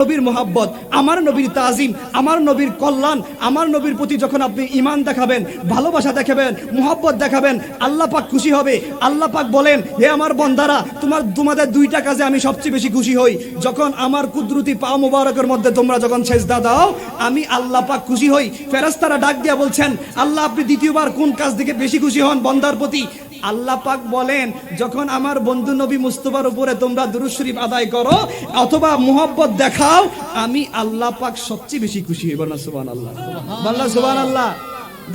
নবীর মোহাব্বত, আমার নবীর তাজিম, আমার নবীর কল্যাণ, আমার নবীর প্রতি যখন আপনি ঈমান দেখাবেন, ভালোবাসা দেখাবেন, মোহাব্বত দেখাবেন, আল্লাহ পাক খুশি হবে। আল্লাহ পাক বলেন, হে আমার বান্দারা, তোমাদের দুইটা কাজে আমি সবচেয়ে বেশি খুশি হই। যখন আমার কুদরতি পা মুবারকের মধ্যে তোমরা যখন সেজদা দাও, আমি আল্লাহ পাক খুশি হই। ফেরেশতারা ডাক দিয়া বলছেন, আল্লাহ আপনি দ্বিতীয়বার কোন কাজ থেকে বেশি খুশি হন বান্দার প্রতি? আল্লাহ পাক বলেন, যখন আমার বন্ধু নবী মুস্তাফার উপরে তোমরা দুরূদ শরীফ আদায় করো অথবা মুহাব্বত দেখাও, আমি আল্লাহ পাক সবচেয়ে বেশি খুশি হই। বলেন সুবহানাল্লাহ, বলেন সুবহানাল্লাহ।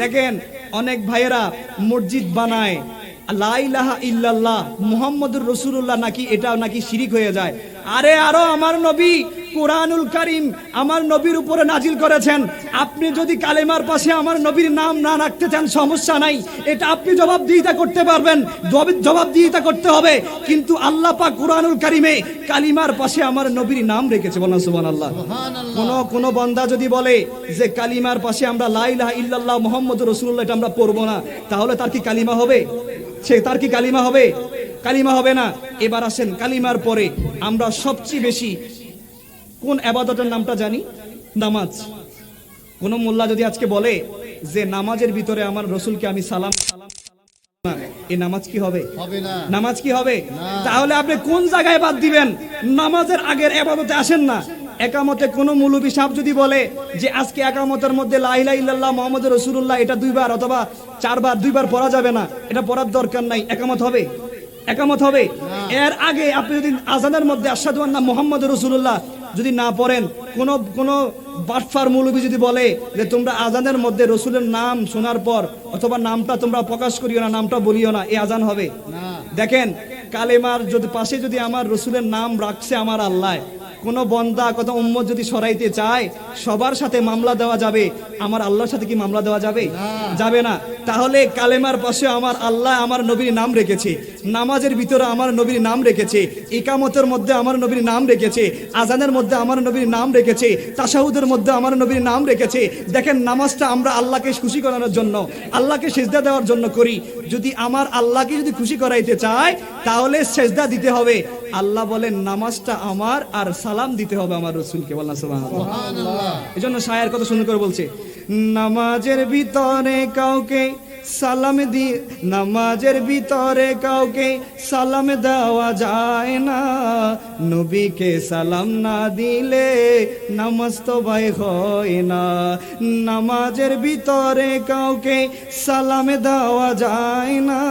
দেখেন অনেক ভাইয়েরা মসজিদ বানায়, লা ইলাহা ইল্লাল্লাহ মুহাম্মাদুর রাসূলুল্লাহ নাকি এটাও নাকি শিরিক হয়ে যায়। আরে আরো আমার নবী কুরআনুল কারীম আমার নবীর উপরে নাজিল করেছেন। আপনি যদি কালেমার পাশে আমার নবীর নাম না রাখতে চান সমস্যা নাই, এটা আপনি জবাবদিহিতা করতে পারবেন, জবাবদিহিতা করতে হবে। কিন্তু আল্লাহ পাক কুরআনুল কারীমে কালিমার পাশে আমার নবীর নাম রেখেছে। বলেন সুবহানাল্লাহ। কোন বান্দা যদি বলে যে কালিমার পাশে আমরা লা ইলাহা ইল্লাল্লাহ মুহাম্মাদুর রাসূলুল্লাহ এটা আমরা পড়বো না, তাহলে তার কি কালিমা হবে? তার কি কালিমা হবে? কালিমা হবে না। এবার আসেন, কালিমার পরে আমরা সবচেয়ে বেশি কোন ইবাদতের নামটা জানি? নামাজ। কোন মোল্লা যদি আজকে বলে যে নামাজের ভিতরে আমার রাসূলকে আমি সালাম না, এই নামাজ কি হবে? হবে না। নামাজ কি হবে? তাহলে আপনি কোন জায়গায় বাদ দিবেন? নামাজের আগের ইবাদতে আসেন না। একামতে কোন মৌলবী সাহেব যদি বলে যে আজকে একামতের মধ্যে লা ইলাহা ইল্লাল্লাহ মুহাম্মাদুর রাসূলুল্লাহ এটা দুইবার অথবা চারবার, দুইবার পড়া যাবে না, এটা পড়ার দরকার নাই, একামত হবে? একামত হবে? এর আগে আপনি যদি আযানের মধ্যে আশহাদু আন্না মুহাম্মাদুর রাসূলুল্লাহ যদি না পড়েন, কোন বাটফার মৌলবী যদি বলে যে তোমরা আযানের মধ্যে রসুলের নাম শোনার পর অথবা নামটা তোমরা প্রকাশ করিও না, নামটা বলিও না, এই আযান হবে? দেখেন, কালেমার যদি পাশে যদি আমার রসুলের নাম রাখছে আমার আল্লাহ, কোন বন্দা কত উম্মত যদি সরাইতে চায় সবার সাথে মামলা দেওয়া যাবে, আমার আল্লাহর সাথে কি মামলা দেওয়া যাবে? যাবে না। তাহলে কালেমার পাশে আমার আল্লাহ আমার নবীর নাম রেখেছে, নামাজের ভিতরে আমার নবীর নাম রেখেছে, ইকামতের মধ্যে আমার নবীর নাম রেখেছে, আযানের মধ্যে আমার নবীর নাম রেখেছে, তাশাহুদের মধ্যে আমার নবীর নাম রেখেছে। দেখেন, নামাজটা আমরা আল্লাহকে খুশি করানোর জন্য, আল্লাহকে সিজদা দেওয়ার জন্য করি। যদি আমার আল্লাহকে যদি খুশি করাইতে চায় তাহলে সিজদা দিতে হবে। আল্লাহ বলেন নামাজটা আমার, আর সালাম দিতে হবে আমার রাসূলকে। বলেন সুবহানাল্লাহ। এজন্য শায়ের কত সুন্দর করে বলছে, নামাজের ভিতরে কাউকে সালাম দি, নামাজের ভিতরে কাউকে সালাম দেওয়া যায় না, নবীকে সালাম না দিলে নামাজ তো ভাই হয় না। নামাজের ভিতরে কাউকে সালাম দেওয়া যায় না,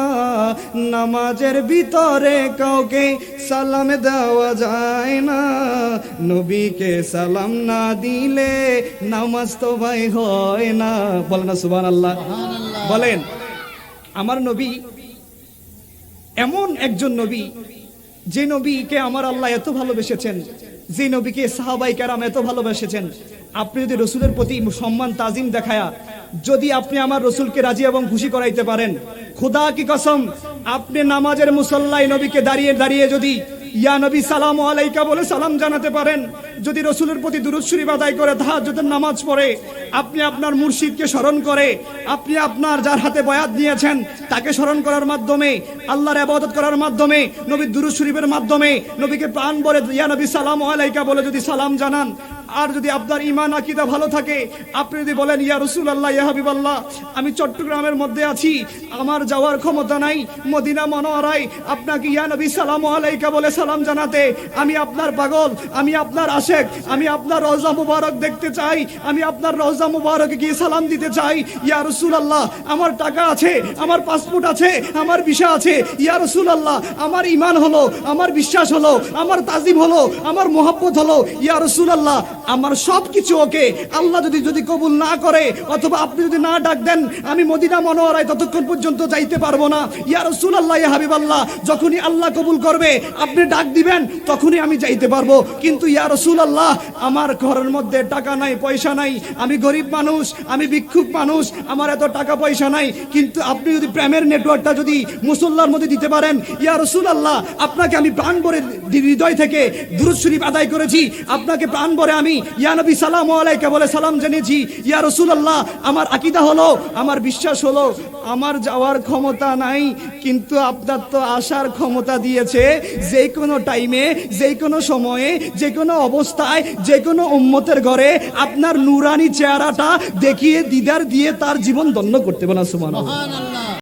নামাজের ভিতরে কাউকে সালাম দেওয়া যায় না, নবীকে সালাম না দিলে নামাজ তো ভাই হয় না। বলেন না সুবহানাল্লাহ। বলেন, আমার নবী এমন একজন নবী, যে নবীকে আমার আল্লাহ এত ভালোবেসেছেন, যে নবীকে সাহাবায়ে কেরাম এত ভালোবেসেছেন। আপনি যদি রসুলের প্রতি সম্মান তাজিম দেখায়া যদি আপনি আমার রসুলকে রাজি এবং খুশি করাইতে পারেন, খোদা কি কসম, আপনি নামাজের মুসল্লায় নবীকে দাঁড়িয়ে দাঁড়িয়ে যদি ইয়া নবী সালামু আলাইকা বলে সালাম জানাতে পারেন, যদি রসুলের প্রতি দুরূদ শরীফ আদায় করে তাহাজ্জুদের নামাজ পড়ে, আপনি আপনার মুর্শিদকে স্মরণ করে, আপনি আপনার যার হাতে বয়াত নিয়েছেন তাকে স্মরণ করার মাধ্যমে, আল্লাহর ইবাদত করার মাধ্যমে, নবীর দুরূদ শরীফের মাধ্যমে, নবীকে প্রাণ ভরে ইয়া নবী সালামু আলাইকা বলে যদি সালাম জানান, আর যদি আপনার ঈমান আকীদা ভালো থাকে, আপনি যদি বলেন ইয়া রাসূলুল্লাহ ইয়া হাবিবাল্লাহ, আমি চট্টগ্রামের মধ্যে আছি, আমার যাওয়ার ক্ষমতা নাই মদিনা মনোয়ারায়, আপনাকে ইয়া নবী সালামু আলাইকা বলে সালাম জানাতে, আমি আপনার পাগল, আমি আপনার আশেক, আমি আপনার রওজা মুবারক দেখতে চাই, আমি আপনার রওজা মুবারকে গিয়ে সালাম দিতে চাই। ইয়া রাসূলুল্লাহ, আমার টাকা আছে, আমার পাসপোর্ট আছে, আমার ভিসা আছে, ইয়া রাসূলুল্লাহ আমার ঈমান হলো, আমার বিশ্বাস হলো, আমার তাজিম হলো, আমার মুহাব্বত হলো, ইয়া রাসূলুল্লাহ আমার সবকিছু ওকে। আল্লাহ যদি কবুল না করে অথবা আপনি যদি না ডাক দেন, আমি মদিনা মনোয়ারায় ততক্ষণ পর্যন্ত যাইতে পারবো না। ইয়া রাসূলুল্লাহ ইয়া হাবিবাল্লাহ, যখনই আল্লাহ কবুল করবে আপনি ডাক দিবেন তখনই আমি যাইতে পারবো। কিন্তু ইয়া রাসূলুল্লাহ আমার ঘরের মধ্যে টাকা নাই, পয়সা নাই, আমি গরিব মানুষ, আমি ভিক্ষুক মানুষ, আমার এত টাকা পয়সা নাই। কিন্তু আপনি যদি প্রেমের নেটওয়ার্কটা যদি মুসল্লার মধ্যে দিতে পারেন, ইয়া রাসূলুল্লাহ আপনাকে আমি প্রাণ ভরে হৃদয় থেকে দুরূদ শরীফ আদায় করেছি, আপনাকে প্রাণ ভরে আমি আমি ইয়া নবী সালামু আলাইকা বলে সালাম জানিয়েছি, ইয়া রাসূলুল্লাহ আমার আকীদা হলো, আমার বিশ্বাস হলো, আমার যাওয়ার ক্ষমতা নাই, কিন্তু আপনার তো আসার ক্ষমতা দিয়েছে। যে কোনো টাইমে, যে কোনো সময়ে, যে কোনো অবস্থায়, যে কোনো উম্মতের ঘরে আপনার নূরানি চেহারাটা দেখিয়ে দিদার দিয়ে তার জীবন ধন্য করতে বলা সুবহানাল্লাহ।